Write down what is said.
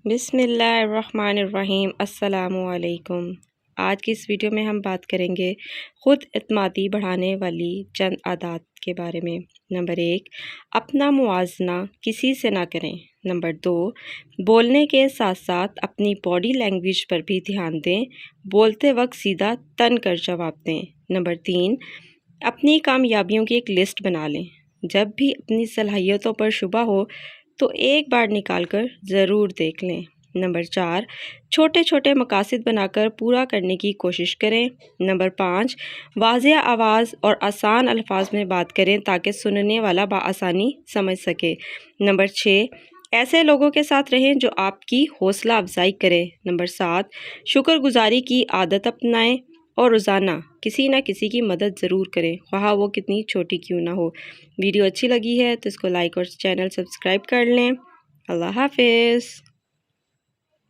بسم اللہ الرحمن الرحیم۔ السلام علیکم۔ آج کی اس ویڈیو میں ہم بات کریں گے خود اعتمادی بڑھانے والی چند عادات کے بارے میں۔ نمبر 1، اپنا موازنہ کسی سے نہ کریں۔ نمبر 2، بولنے کے ساتھ ساتھ اپنی باڈی لینگویج پر بھی دھیان دیں، بولتے وقت سیدھا تن کر جواب دیں۔ نمبر 3، اپنی کامیابیوں کی ایک لسٹ بنا لیں، جب بھی اپنی صلاحیتوں پر شبہ ہو تو ایک بار نکال کر ضرور دیکھ لیں۔ نمبر 4، چھوٹے چھوٹے مقاصد بنا کر پورا کرنے کی کوشش کریں۔ نمبر 5، واضح آواز اور آسان الفاظ میں بات کریں تاکہ سننے والا بآسانی سمجھ سکے۔ نمبر 6، ایسے لوگوں کے ساتھ رہیں جو آپ کی حوصلہ افزائی کریں۔ نمبر 7، شکر گزاری کی عادت اپنائیں اور روزانہ کسی نہ کسی کی مدد ضرور کریں، خواہ وہ کتنی چھوٹی کیوں نہ ہو۔ ویڈیو اچھی لگی ہے تو اس کو لائک اور چینل سبسکرائب کر لیں۔ اللہ حافظ۔